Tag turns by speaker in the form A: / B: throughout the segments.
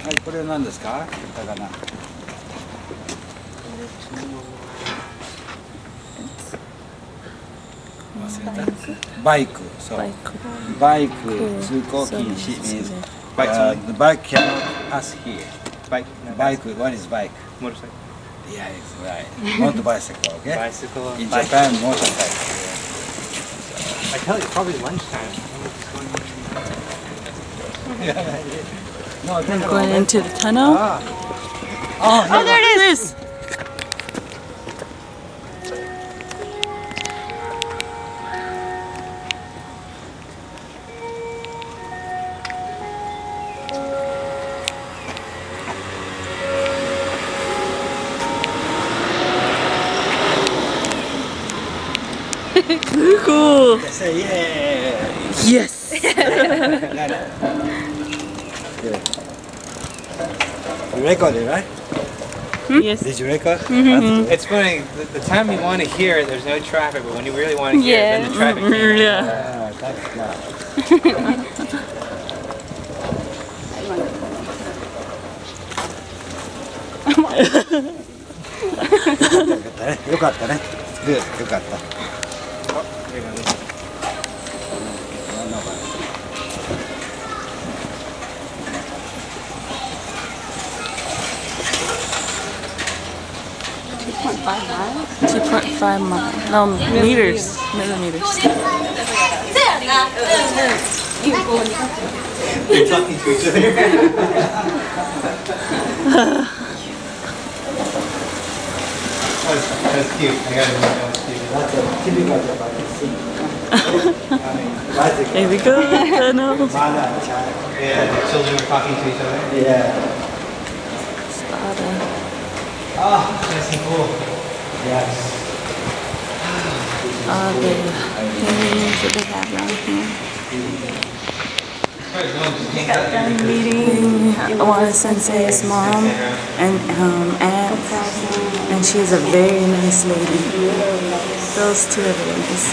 A: はい、これは何ですか？魚。バイク。そう。バイク通行禁止 means the bike cannot pass here. Bike. What is bike?
B: Motorcycle.
A: Yeah, it's right. Not bicycle. Okay.
B: Bicycle.
A: In Japan, motorcycle.
B: I tell you, probably lunchtime.
A: No,
C: I'm going into the tunnel.
A: Oh,
C: there it is! Cool!
A: Say yeah!
C: Yes!
A: You recorded, right?
C: Yes.
A: Did you record?
B: It's funny, the time you want to hear it, there's no traffic, but when you really want to hear it, then the traffic came.
C: Yeah.
A: That's not. よかったね。Good. よかった。
C: 2.5 miles. No, meters. Millimeters.
B: They're talking to each other. That's cute. I gotta admit, that was cute.
A: That's a typical Japanese thing.
C: Here we go. Tunnel.
B: Yeah, the children are talking to each other.
A: Yeah.
B: Oh, nice and cool.
A: Yes.
C: All the things that they have around here. Got done meeting one sensei's mom and aunt, and she's a very nice lady. Those two are very nice.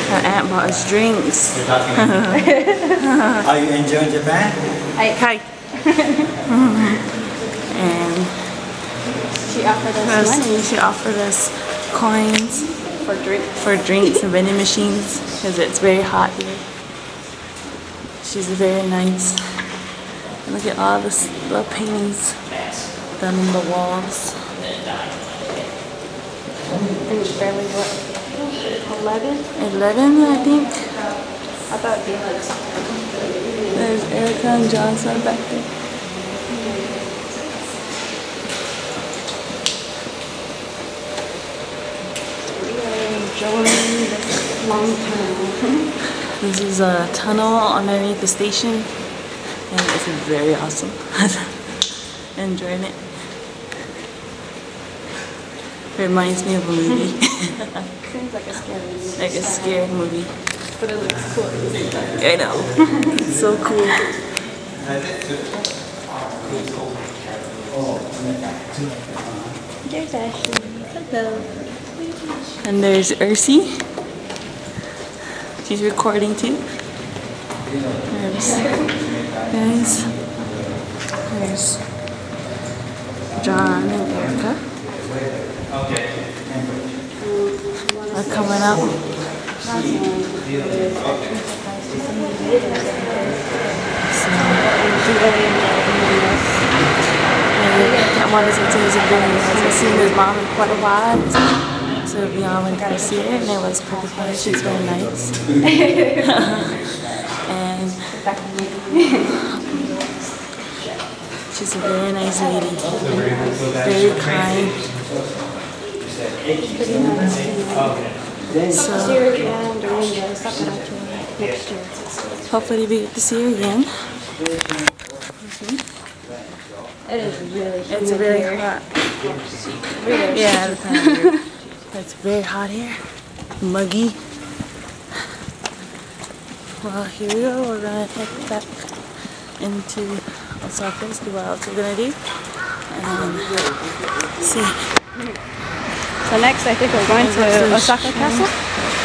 C: Her aunt bought us drinks.
A: Are you enjoying Japan?
C: Hi. And
D: she offered us money.
C: She offered us coins for drinks and vending machines because it's very hot here. She's very nice. And look at all the paintings done on the walls.
D: And it's barely what? 11?
C: 11, I think.
D: I thought it'd be like
C: There's Erica and Johnson back there.
D: enjoying this long tunnel.
C: This is a tunnel underneath the station, and it's very awesome. Enjoying it. Reminds me of a movie.
D: Seems like a scary movie.
C: Like a scary movie.
D: But it looks cool.
C: I know. It's so cool.
D: There's Ashley. Hello.
C: And there's Ursi. She's recording too. There's John and Erica. Are coming up. I wanted to say it's a very nice. I've seen his mom in quite a while. So we all went to see her, and it was pretty fun. She's very nice. And she's a very nice lady. Very kind. So hopefully we get to see her again.
D: It is really humid.
C: It's really
D: here.
C: hot.
D: Really.
C: Yeah, the time of year. It's very hot here. Muggy. Well, here we go. We're gonna head back into Osaka, see what else we're gonna do, and see.
D: So next, I think we're going to Osaka Castle.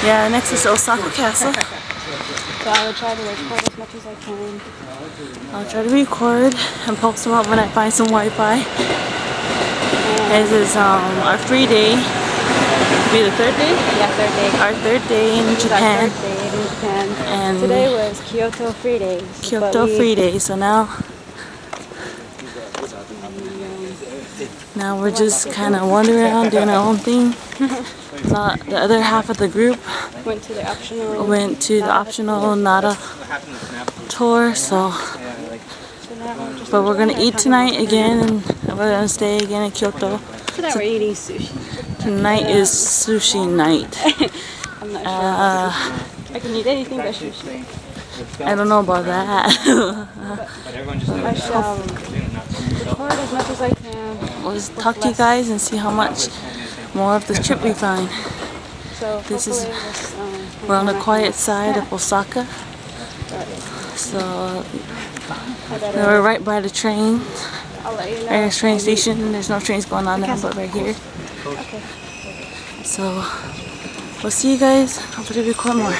C: Yeah, next is Osaka Castle.
D: So I will try to record as much as I can.
C: I'll try to record and post them up when I find some Wi-Fi. This is our free day. It'll be the third day?
D: Yeah, third day.
C: Our third day in
D: This is
C: Japan.
D: our third day in Japan.
C: And
D: today was Kyoto free day.
C: Kyoto free day. So now we're just kind of wandering around doing our own thing. The other half of the group
D: went to the optional
C: Nara tour. But we're gonna eat tonight again, and we're gonna stay again in Kyoto.
D: Tonight we're eating sushi.
C: Tonight is sushi night.
D: I'm not sure. I can eat anything but sushi.
C: I don't know about that.
D: I shall record as much as I can.
C: We'll just talk to you guys and see how much more of this trip we find.
D: So
C: We're on the quiet side of Osaka. So we're right by the train.
D: I'll let you know.
C: Right at the train station. There's no trains going on now, but right here.
D: Okay.
C: So we'll see you guys. Hopefully record more.